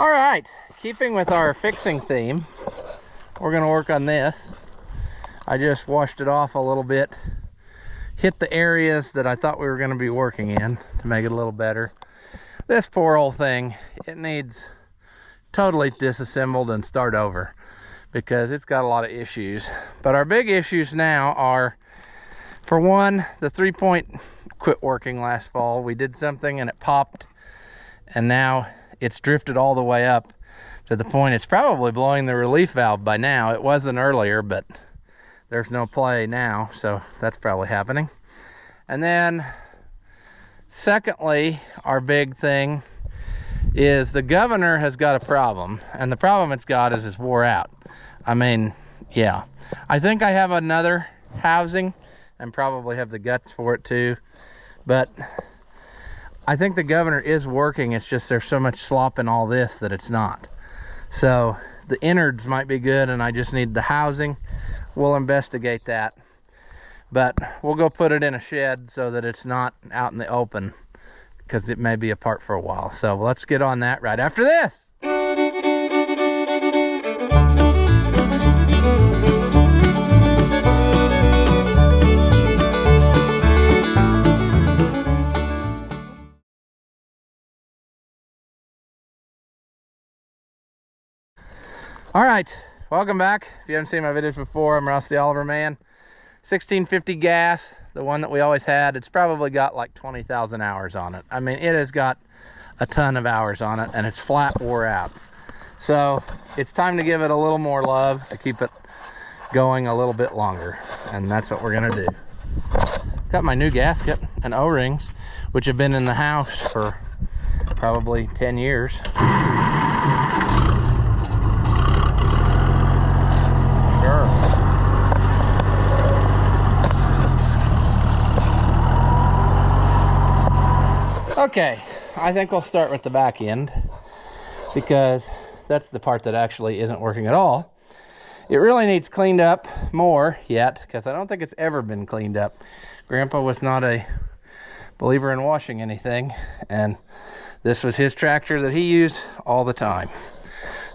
All right, keeping with our fixing theme, we're gonna work on this. I just washed it off a little bit, hit the areas that I thought we were gonna be working in to make it a little better. This poor old thing, it needs totally disassembled and start over because it's got a lot of issues. But our big issues now are, for one, the 3-point quit working last fall. We did something and it popped, and now it's drifted all the way up to the point it's probably blowing the relief valve by now. It wasn't earlier, but there's no play now, so that's probably happening. And then secondly, our big thing is the governor has got a problem, and the problem it's got is it's wore out. I mean, yeah, I think I have another housing and probably have the guts for it too, but I think the governor is working. It's just there's so much slop in all this that it's not. So the innards might be good and I just need the housing. We'll investigate that, but we'll go put it in a shed so that it's not out in the open because it may be apart for a while. So let's get on that right after this. All right, welcome back. If you haven't seen my videos before, I'm Ross the Oliver Man. 1650 gas, the one that we always had. It's probably got like 20,000 hours on it. I mean, it has got a ton of hours on it and it's flat wore out. So it's time to give it a little more love to keep it going a little bit longer. And that's what we're gonna do. Got my new gasket and O-rings, which have been in the house for probably 10 years. Okay, I think we'll start with the back end because that's the part that actually isn't working at all. It really needs cleaned up more yet because I don't think it's ever been cleaned up. Grandpa was not a believer in washing anything, and this was his tractor that he used all the time.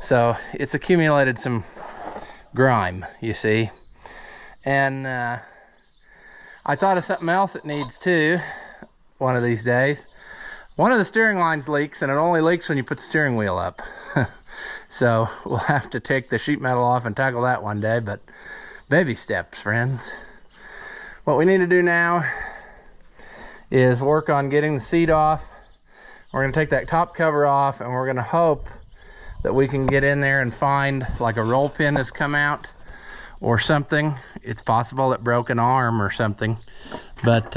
So it's accumulated some grime, you see. And I thought of something else it needs too one of these days. One of the steering lines leaks, and it only leaks when you put the steering wheel up. So we'll have to take the sheet metal off and tackle that one day, but baby steps, friends. What we need to do now is work on getting the seat off. We're gonna take that top cover off, and we're gonna hope that we can get in there and find like a roll pin has come out or something. It's possible it broke an arm or something, but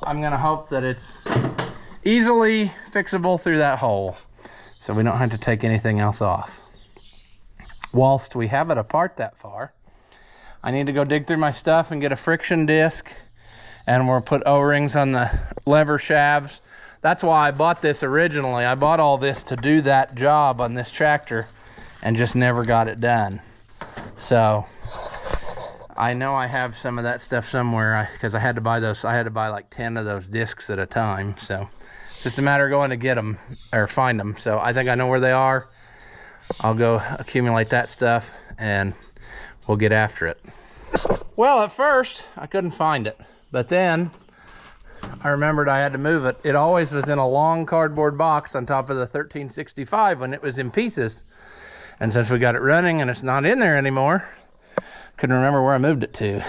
I'm gonna hope that it's easily fixable through that hole so we don't have to take anything else off. Whilst we have it apart that far, I need to go dig through my stuff and get a friction disc, and we'll put O-rings on the lever shafts. That's why I bought this originally. I bought all this to do that job on this tractor and just never got it done. So I know I have some of that stuff somewhere because I had to buy those. I had to buy like 10 of those discs at a time. So it's just a matter of going to get them or find them. So I think I know where they are. I'll go accumulate that stuff and we'll get after it. Well, at first I couldn't find it, but then I remembered I had to move it. It always was in a long cardboard box on top of the 1365 when it was in pieces. And since we got it running and it's not in there anymore, couldn't remember where I moved it to.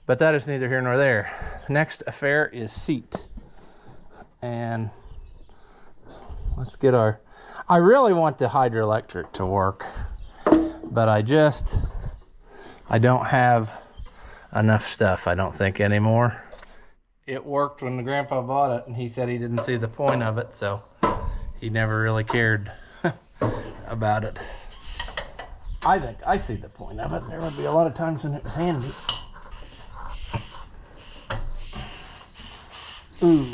But that is neither here nor there. Next affair is seat. And let's get our, I really want the hydroelectric to work, but I don't have enough stuff, I don't think, anymore. It worked when the grandpa bought it, and he said he didn't see the point of it, so he never really cared about it. I think I see the point of it. There would be a lot of times when it was handy. Ooh,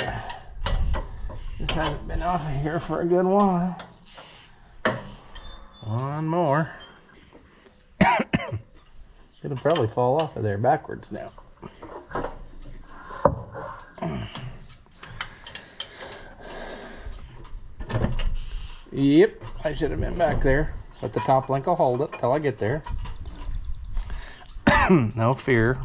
this hasn't been off of here for a good while. One more. It'll probably fall off of there backwards now. Yep, I should have been back there, but the top link will hold it till I get there. No fear.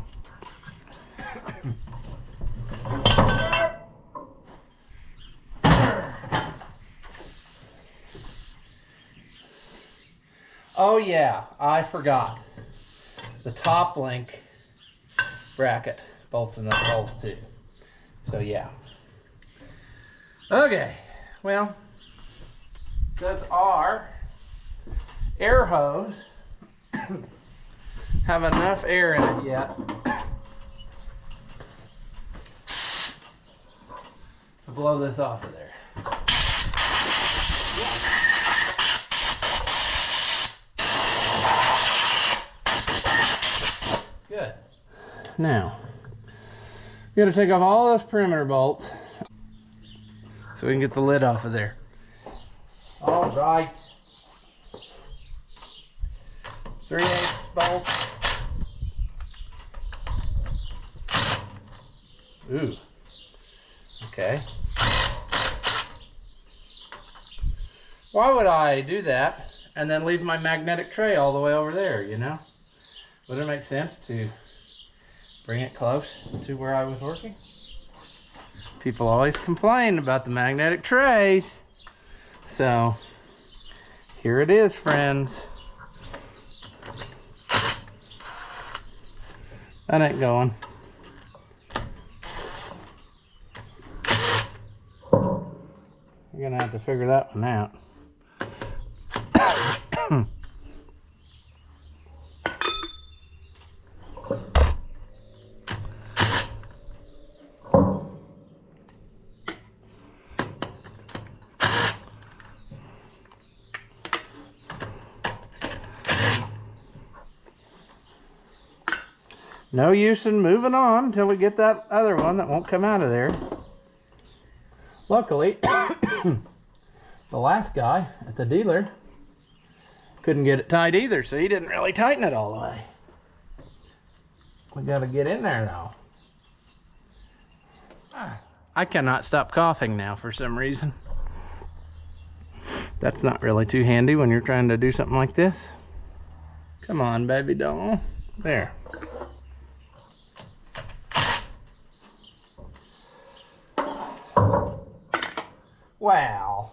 Oh yeah, I forgot. The top link bracket bolts in those holes too. So yeah. Okay, well, does our air hose have enough air in it yet to blow this off of there? Good. Now, you got to take off all those perimeter bolts so we can get the lid off of there. All right. 3/8 bolt. Ooh. Okay. Why would I do that and then leave my magnetic tray all the way over there, you know? Would it make sense to bring it close to where I was working? People always complain about the magnetic trays. So, here it is, friends. That ain't going. You're gonna have to figure that one out. No use in moving on until we get that other one that won't come out of there. Luckily, the last guy at the dealer couldn't get it tight either, so he didn't really tighten it all the way. We gotta get in there now. I cannot stop coughing now for some reason. That's not really too handy when you're trying to do something like this. Come on, baby doll. There. Wow.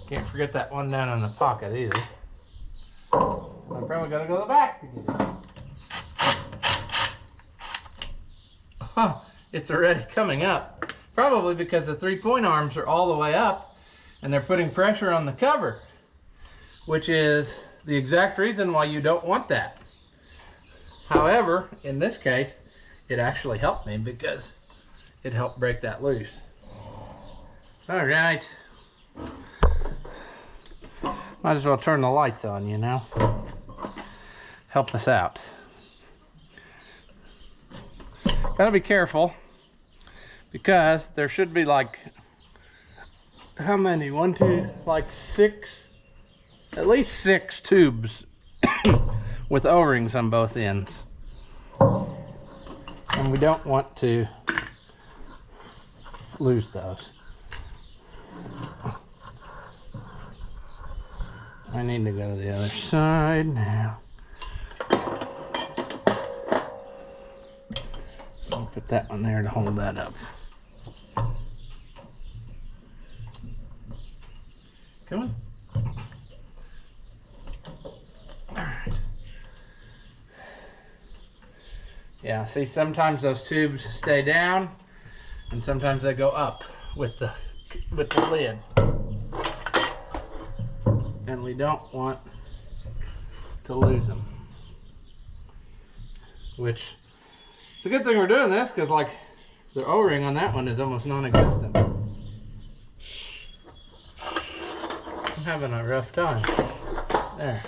Can't forget that one down in the pocket either. I'm probably gonna go to the back to get it. Huh, it's already coming up. Probably because the 3-point arms are all the way up and they're putting pressure on the cover, which is the exact reason why you don't want that. However, in this case, it actually helped me because it helped break that loose. All right. Might as well turn the lights on, you know. Help us out. Gotta be careful because there should be like, how many? 1, 2, like 6, at least 6 tubes with O-rings on both ends. And we don't want to lose those. I need to go to the other side now. I'll put that one there to hold that up. Come on. Yeah, see, sometimes those tubes stay down and sometimes they go up with the lid. And we don't want to lose them. Which, it's a good thing we're doing this because like the O-ring on that one is almost non-existent. I'm having a rough time. There.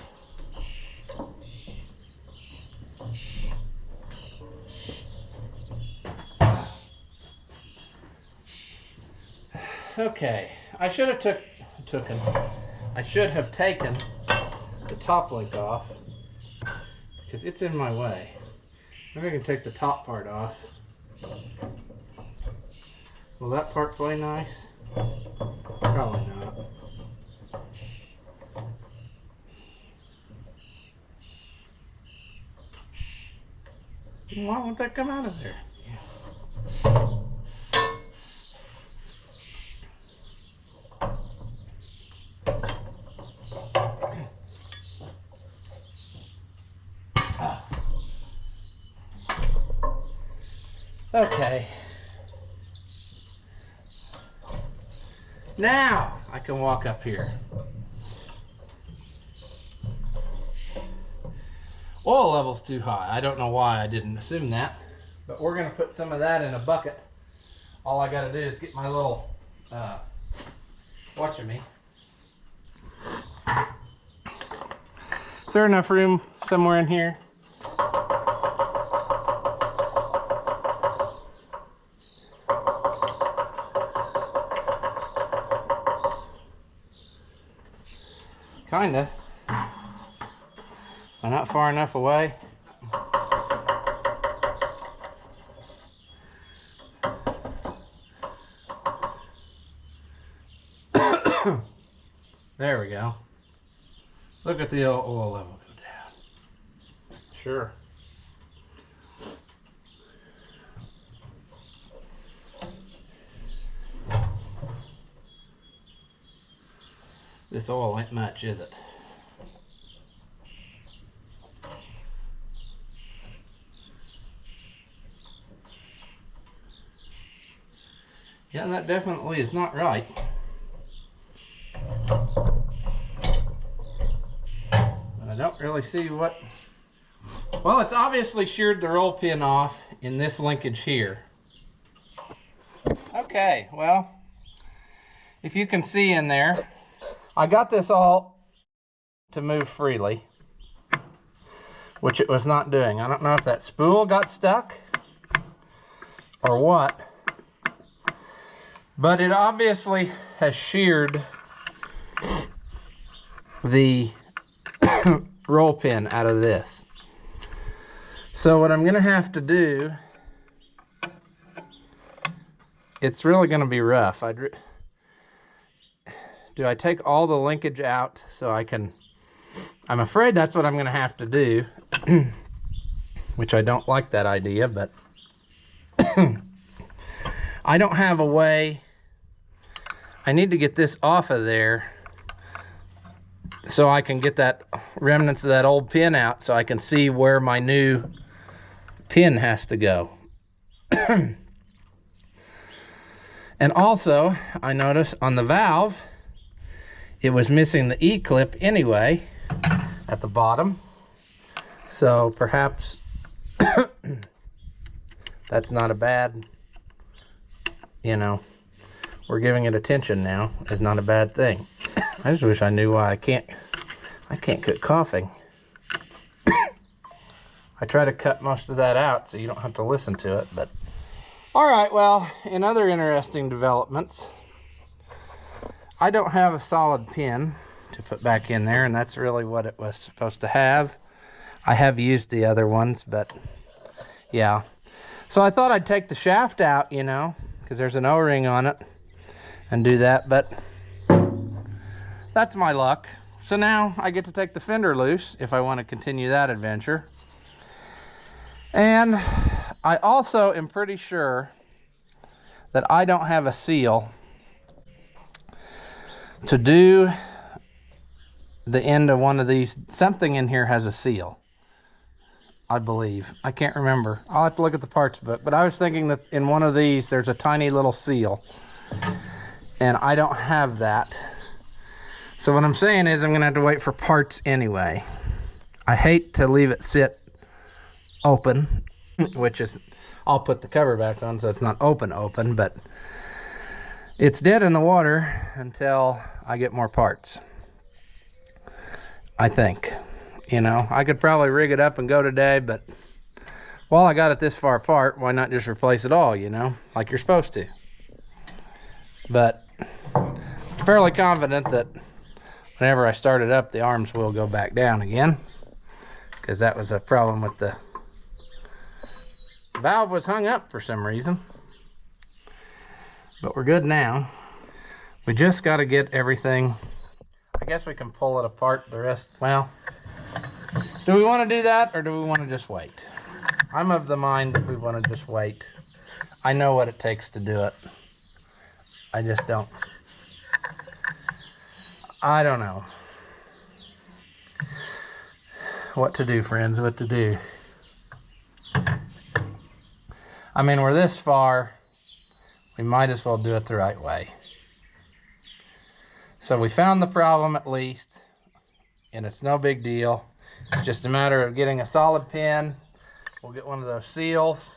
Okay, I should have taken the top link off because it's in my way. Maybe I can take the top part off Will that part play nice? Probably not. Why won't that come out of there? Okay. Now I can walk up here. Oil level's too high. I don't know why I didn't assume that, but we're gonna put some of that in a bucket. All I gotta do is get my little, watching me. Is there enough room somewhere in here? Kinda. I'm not far enough away. There we go. Look at the oil level go down. Sure. This oil ain't much, is it? Yeah, that definitely is not right. But I don't really see what... Well, it's obviously sheared the roll pin off in this linkage here. Okay, well, if you can see in there, I got this all to move freely, which it was not doing. I don't know if that spool got stuck or what, but it obviously has sheared the roll pin out of this. So what I'm gonna have to do, it's really gonna be rough. Do I take all the linkage out so I can... I'm afraid that's what I'm going to have to do, which I don't like that idea, but I don't have a way. I need to get this off of there so I can get that remnants of that old pin out so I can see where my new pin has to go. And also, I notice on the valve, it was missing the E-clip anyway at the bottom. So perhaps that's not a bad, you know, we're giving it attention now is not a bad thing. I just wish I knew why I can't quit coughing. I try to cut most of that out so you don't have to listen to it, but all right, well, in other interesting developments, I don't have a solid pin to put back in there, and that's really what it was supposed to have. I have used the other ones, but yeah. So I thought I'd take the shaft out, you know, because there's an O-ring on it, and do that, but that's my luck. So now I get to take the fender loose if I want to continue that adventure. And I also am pretty sure that I don't have a seal to do the end of one of these. Something in here has a seal, I believe. I can't remember. I'll have to look at the parts book, but I was thinking that in one of these there's a tiny little seal, and I don't have that. So what I'm saying is I'm gonna have to wait for parts anyway. I hate to leave it sit open, which is, I'll put the cover back on so it's not open, but it's dead in the water until I get more parts, I think. You know, I could probably rig it up and go today, but while I got it this far apart, why not just replace it all, you know, like you're supposed to. But I'm fairly confident that whenever I start it up, the arms will go back down again, because that was a problem with the valve. Was hung up for some reason. But we're good now. We just got to get everything. I guess we can pull it apart the rest. Well, do we want to do that or do we want to just wait? I'm of the mind that we want to just wait. I know what it takes to do it. I just don't. I don't know what to do, friends, what to do. I mean, we're this far. We might as well do it the right way. So we found the problem at least, and it's no big deal. It's just a matter of getting a solid pin. We'll get one of those seals.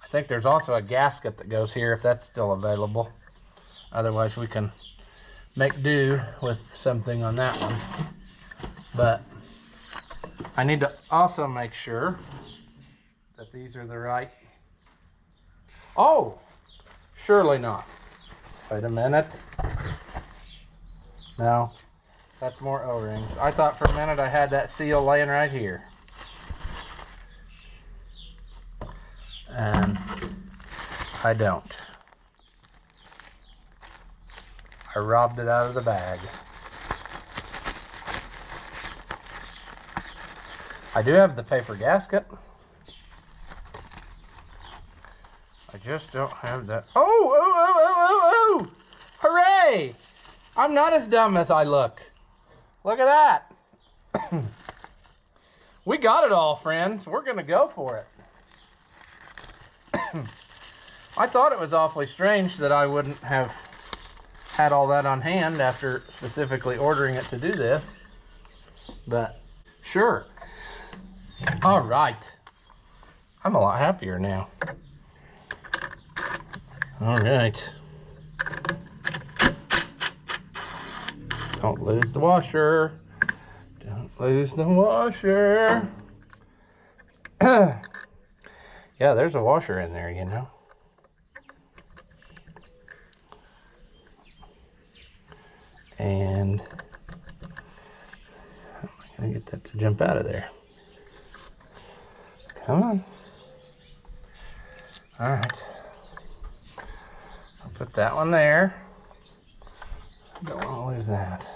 I think there's also a gasket that goes here if that's still available. Otherwise we can make do with something on that one. But I need to also make sure that these are the right. Oh, surely not. Wait a minute. No, that's more O-rings. I thought for a minute I had that seal laying right here. And I don't. I robbed it out of the bag. I do have the paper gasket. I just don't have that. Oh! Hooray! I'm not as dumb as I look. Look at that. We got it all, friends. We're gonna go for it. I thought it was awfully strange that I wouldn't have had all that on hand after specifically ordering it to do this. But sure. All right. I'm a lot happier now. All right. Don't lose the washer. Don't lose the washer. Yeah, there's a washer in there, you know. And how am I going to get that to jump out of there? Come on. All right. I'll put that one there. Don't want to lose that.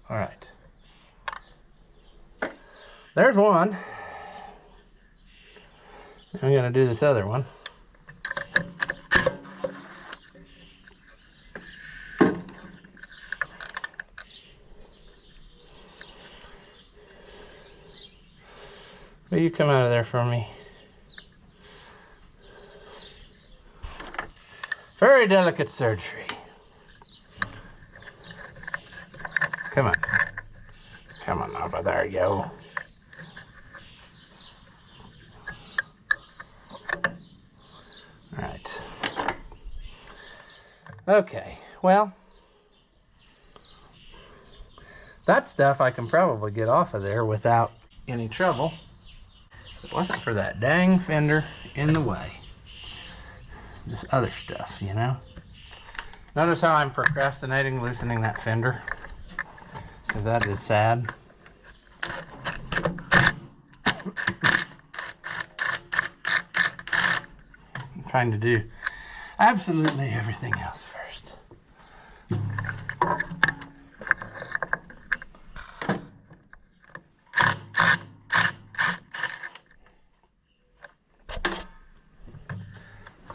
All right. There's one. I'm going to do this other one. Will you come out of there for me? Very delicate surgery. Come on. Come on over there, yo. All right. Okay, well, that stuff I can probably get off of there without any trouble. If it wasn't for that dang fender in the way. This other stuff, you know. Notice how I'm procrastinating loosening that fender, because that is sad. I'm trying to do absolutely everything else first.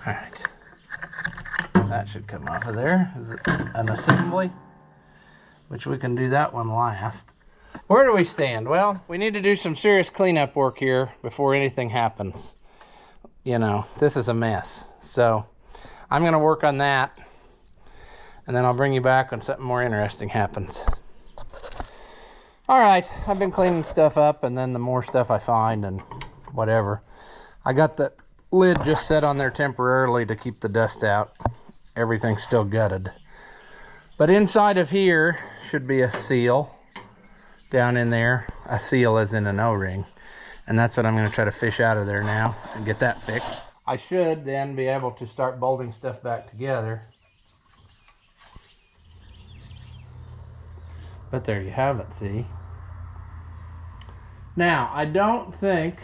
All right, that should come off of there. Is it an assembly? Which we can do that one last. Where do we stand? Well, we need to do some serious cleanup work here before anything happens. You know, this is a mess. So I'm gonna work on that, and then I'll bring you back when something more interesting happens. All right, I've been cleaning stuff up, and then the more stuff I find and whatever. I got the lid just set on there temporarily to keep the dust out. Everything's still gutted. But inside of here should be a seal down in there. A seal as in an O-ring. And that's what I'm going to try to fish out of there now and get that fixed. I should then be able to start bolting stuff back together. But there you have it, see? Now, I don't think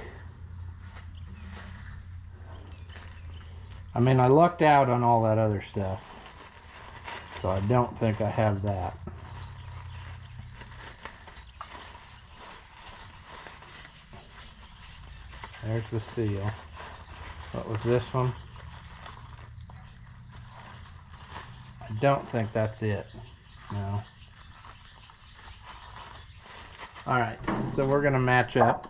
I mean, I lucked out on all that other stuff, so I don't think I have that. There's the seal. What was this one? I don't think that's it. No. Alright, so we're going to match up.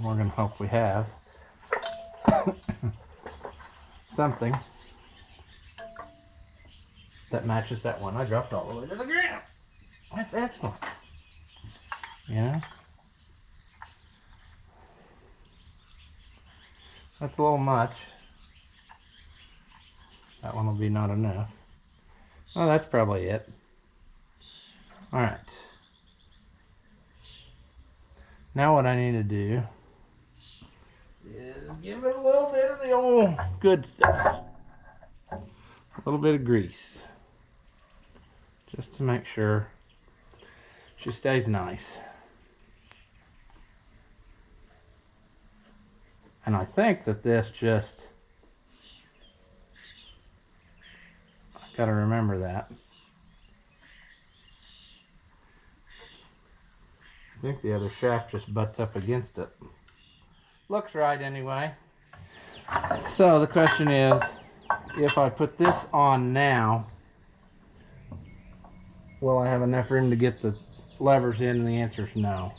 We're going to hope we have something that matches that one. I dropped all the way to the ground. That's excellent. Yeah. That's a little much. That one will be not enough. Oh, that's probably it. Alright. Now what I need to do is give it a little bit of the old good stuff. A little bit of grease. Just to make sure she stays nice. And I think that this just, I gotta remember that. I think the other shaft just butts up against it. Looks right anyway. So the question is, if I put this on now, will I have enough room to get the levers in? And the answer is no.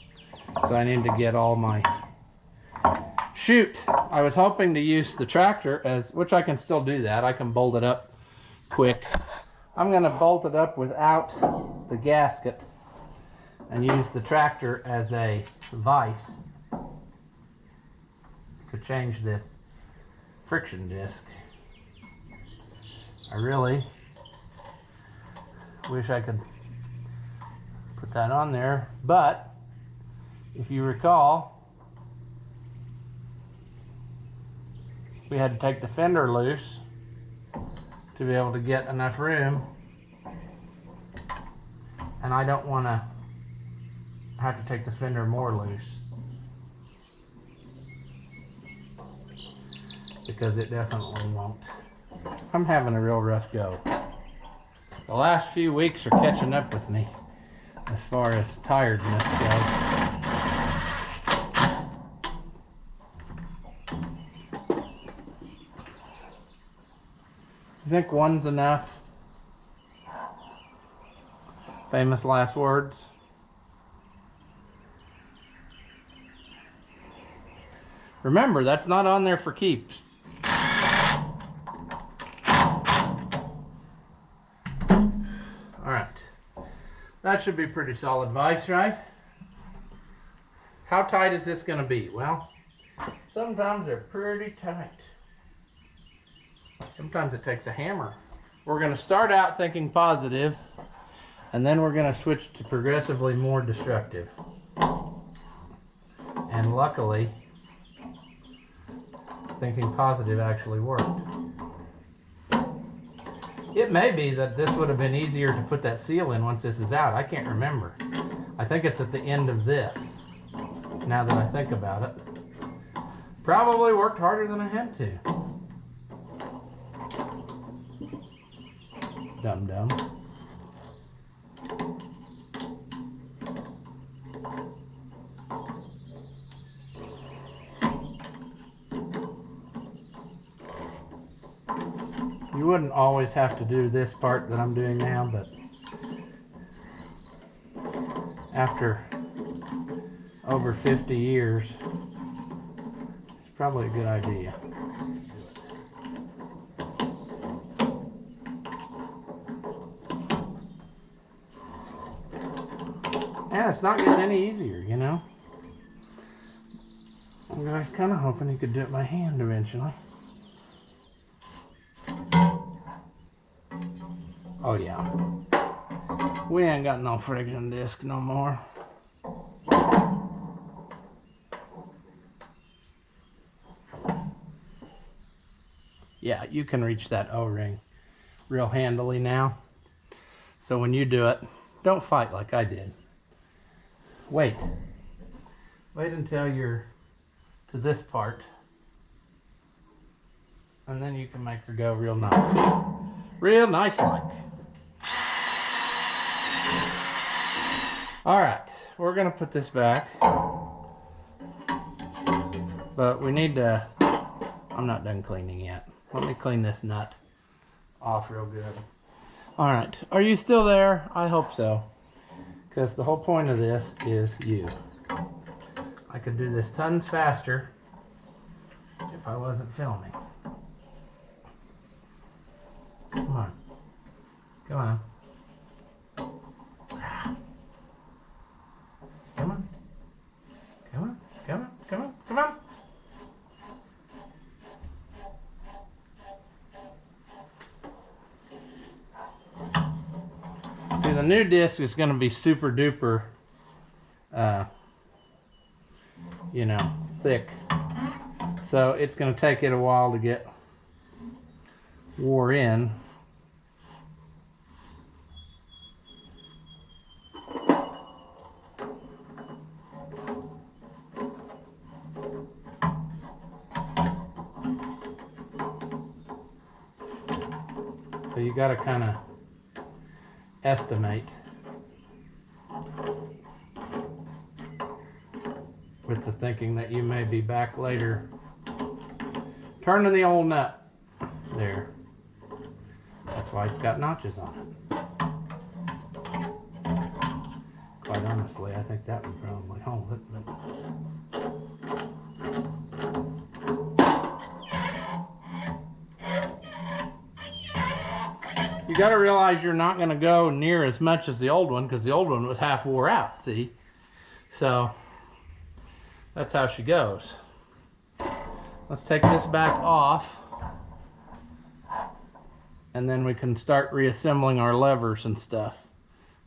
So I need to get all my... Shoot! I was hoping to use the tractor as, which I can still do that. I can bolt it up quick. I'm going to bolt it up without the gasket and use the tractor as a vise to change this friction disc. I really wish I could put that on there, but if you recall, we had to take the fender loose to be able to get enough room, and I don't want to have to take the fender more loose, because it definitely won't. I'm having a real rough go. The last few weeks are catching up with me as far as tiredness goes. You think one's enough? Famous last words. Remember, that's not on there for keeps. Alright. That should be pretty solid vise, right? How tight is this going to be? Well, sometimes they're pretty tight. Sometimes it takes a hammer. We're going to start out thinking positive, and then we're going to switch to progressively more destructive. And luckily, thinking positive actually worked. It may be that this would have been easier to put that seal in once this is out. I can't remember. I think it's at the end of this, now that I think about it. Probably worked harder than I had to. Dum-dum. You wouldn't always have to do this part that I'm doing now, but after over 50 years, it's probably a good idea. And it's not getting any easier, you know? I was kind of hoping he could do it by hand eventually. Oh yeah. We ain't got no friction disc no more. Yeah, you can reach that O-ring real handily now. So when you do it, don't fight like I did. Wait until you're to this part. And then you can make her go real nice. Real nice like. Alright, we're going to put this back. But we need to... I'm not done cleaning yet. Let me clean this nut off real good. Alright, are you still there? I hope so. Because the whole point of this is you. I could do this tons faster if I wasn't filming. Come on. Come on. Come on. Come on. Come on. Come on. Come on. See, the new disc is going to be super duper, you know, thick. So it's going to take it a while to get wore in. So you got to kind of estimate with the thinking that you may be back later turning the old nut there. That's why it's got notches on it. Quite honestly, I think that would probably hold it, but you got to realize you're not going to go near as much as the old one, because the old one was half wore out, see? So that's how she goes. Let's take this back off, and then we can start reassembling our levers and stuff.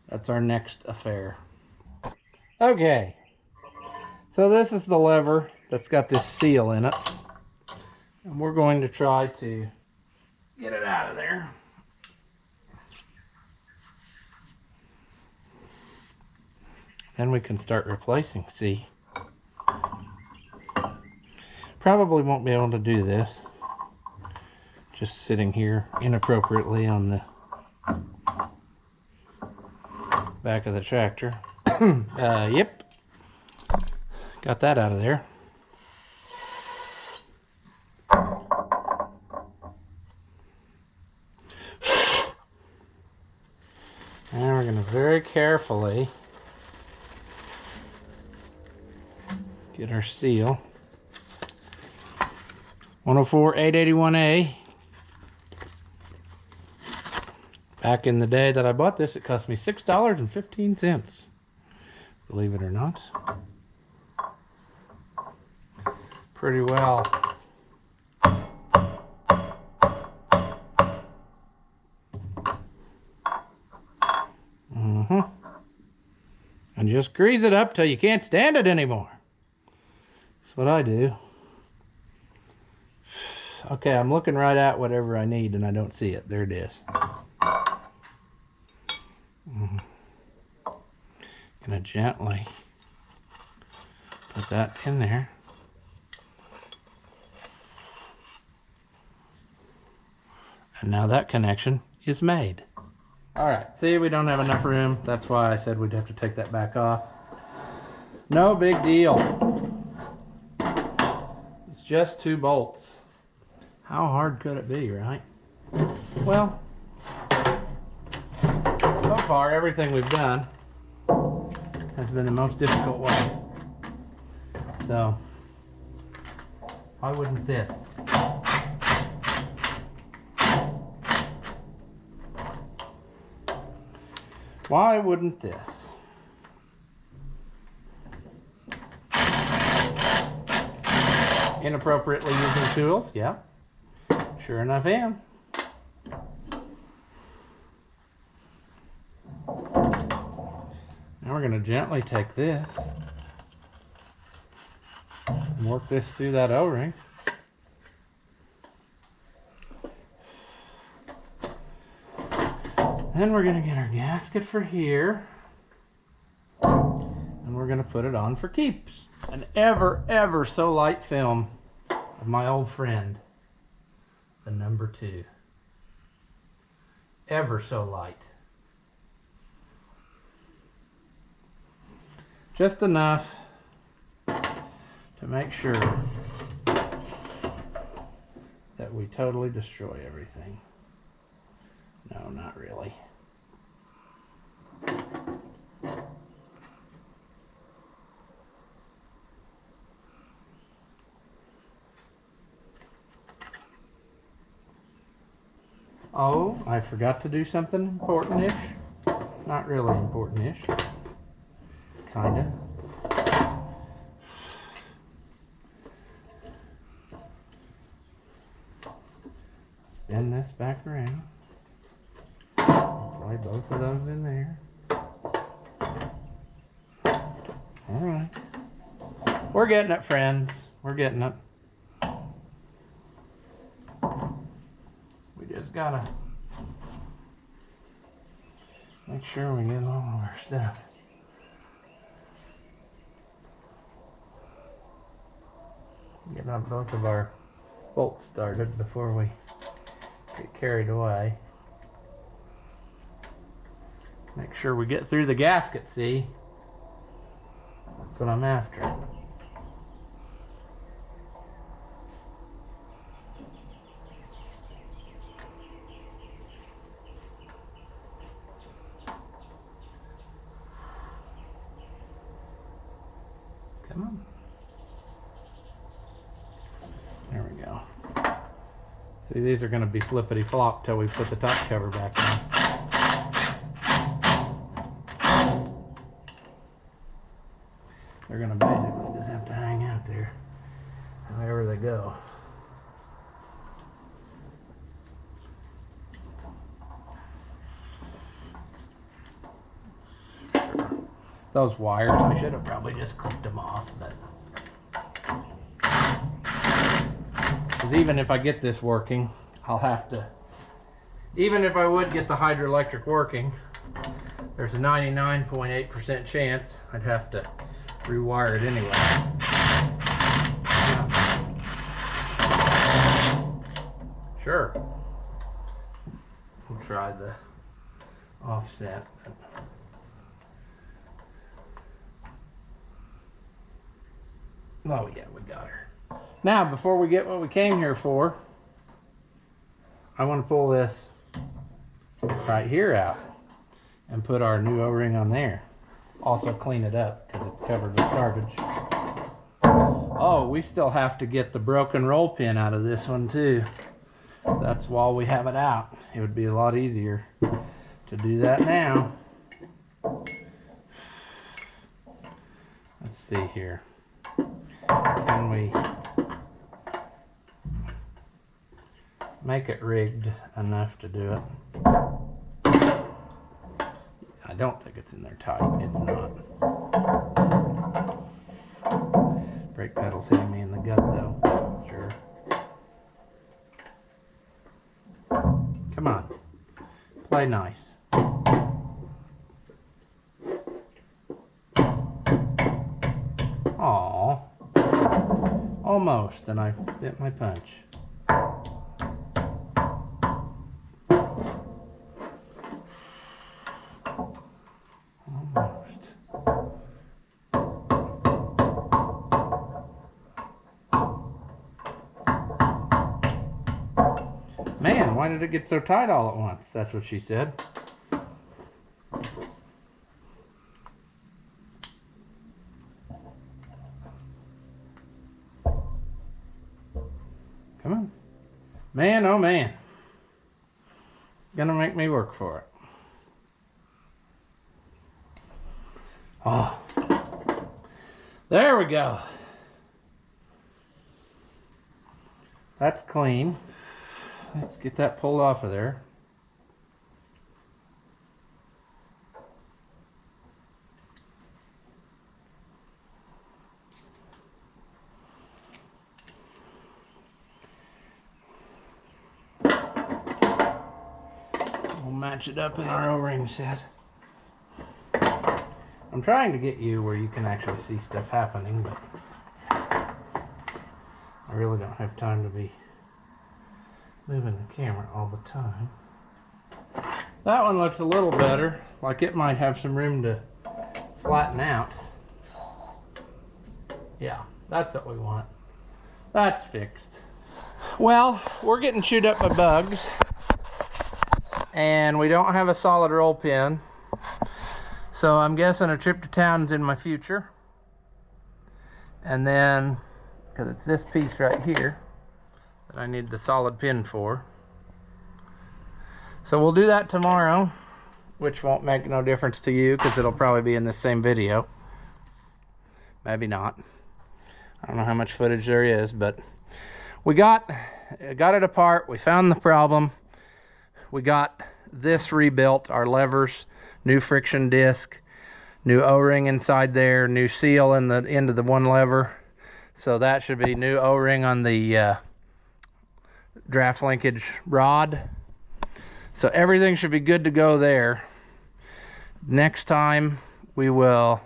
That's our next affair. Okay, so this is the lever that's got this seal in it, and we're going to try to get it out of there. Then we can start replacing, see? Probably won't be able to do this just sitting here inappropriately on the back of the tractor. Yep. Got that out of there. And we're going to very carefully get our seal. 104-881A. Back in the day that I bought this, it cost me $6.15. Believe it or not. Pretty well. And just grease it up till you can't stand it anymore. That's what I do. Okay, I'm looking right at whatever I need and I don't see it. There it is. Gonna gently put that in there. And now that connection is made. All right, see, we don't have enough room. That's why I said we'd have to take that back off. No big deal. It's just 2 bolts. How hard could it be, right? Well, so far everything we've done has been the most difficult way. So, why wouldn't this? Why wouldn't this? Inappropriately using tools, yeah. Sure enough, am. Now we're going to gently take this and work this through that O-ring. Then we're going to get our gasket for here. and we're gonna put it on for keeps. An ever so light film of my old friend, the number 2. Ever so light. Just enough to make sure that we totally destroy everything. No, not really. Oh, I forgot to do something important-ish. Not really important-ish. Kinda. Spin this back around. Play both of those in there. Alright. We're getting it, friends. We're getting it. We just gotta make sure we get all of our stuff. Get up both of our bolts started before we get carried away. Make sure we get through the gasket, see? That's what I'm after. Come on. There we go. See, these are going to be flippity flop till we put the top cover back on. They're going to basically just have to hang out there however they go. Those wires, I should have probably just clipped them off, but because even if I get this working, I'll have to, even if I would get the hydroelectric working, there's a 99.8% chance I'd have to rewire it anyway. Yeah. Sure. We'll try the offset. Oh yeah, we got her. Now, before we get what we came here for, I want to pull this right here out and put our new O-ring on there. Also clean it up because it's covered with garbage. Oh, we still have to get the broken roll pin out of this one too. That's while we have it out. It would be a lot easier to do that now. Let's see here. Can we make it rigged enough to do it? I don't think it's in there tight. It's not. Brake pedal's hitting me in the gut though. Sure. Come on. Play nice. Aww. Almost, and I bit my punch. Almost. Man, why did it get so tight all at once? That's what she said. Come on. Man, oh man. Gonna make me work for it. Oh. There we go. That's clean. Let's get that pulled off of there. We'll match it up in our O-ring set. I'm trying to get you where you can actually see stuff happening, but I really don't have time to be moving the camera all the time. That one looks a little better, like it might have some room to flatten out. Yeah, that's what we want. That's fixed. Well, we're getting chewed up by bugs, and we don't have a solid roll pin, so I'm guessing a trip to town's in my future. And then, because it's this piece right here that I need the solid pin for, so we'll do that tomorrow, which won't make no difference to you because it'll probably be in the same video. Maybe not. I don't know how much footage there is, but we got it apart. We found the problem. We got this rebuilt, our levers, new friction disc, new O-ring inside there, new seal in the end of the one lever. So that should be new O-ring on the draft linkage rod. So everything should be good to go there. Next time we will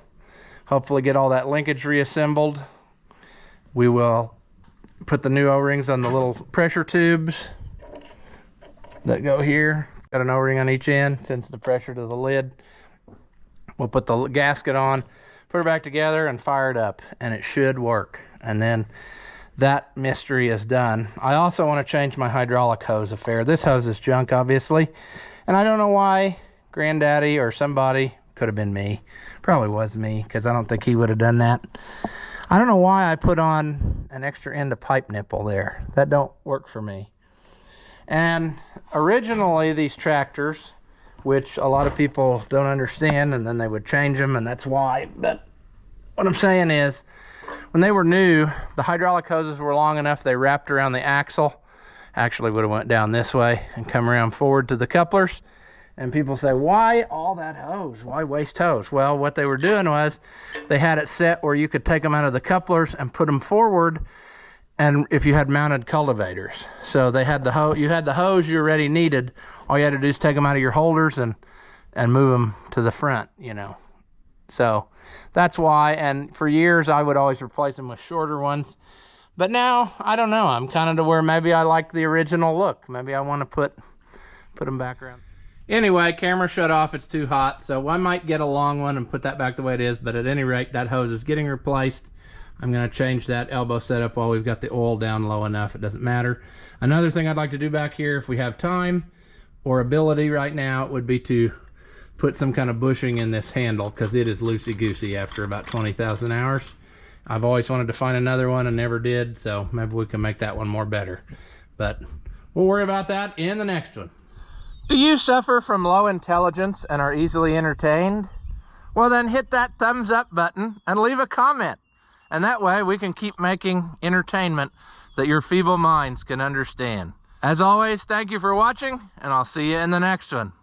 hopefully get all that linkage reassembled. We will put the new O-rings on the little pressure tubes that go here. It's got an O-ring on each end, sends the pressure to the lid. We'll put the gasket on, put it back together, and fire it up, and it should work. And then that mystery is done. I also want to change my hydraulic hose affair. This hose is junk, obviously, and I don't know why Granddaddy or somebody, could have been me, probably was me, because I don't think he would have done that. I don't know why I put on an extra end of pipe nipple there. That don't work for me. And originally these tractors, which a lot of people don't understand, and then they would change them, and that's why. But what I'm saying is, when they were new, the hydraulic hoses were long enough, they wrapped around the axle. Actually would have went down this way and come around forward to the couplers. And people say, why all that hose? Why waste hose? Well, what they were doing was they had it set where you could take them out of the couplers and put them forward, and if you had mounted cultivators. So they had the hose, you had the hose you already needed. All you had to do is take them out of your holders and move them to the front, you know. So that's why, and for years I would always replace them with shorter ones. But now, I don't know, I'm kind of to where maybe I like the original look. Maybe I want to put them back around. Anyway, camera shut off, it's too hot, so I might get a long one and put that back the way it is, but at any rate, that hose is getting replaced. I'm going to change that elbow setup while we've got the oil down low enough, it doesn't matter. Another thing I'd like to do back here, if we have time or ability right now, would be to put some kind of bushing in this handle, because it is loosey-goosey after about 20,000 hours. I've always wanted to find another one and never did, so maybe we can make that one more better. But we'll worry about that in the next one. Do you suffer from low intelligence and are easily entertained? Well, then hit that thumbs up button and leave a comment. And that way we can keep making entertainment that your feeble minds can understand. As always, thank you for watching, and I'll see you in the next one.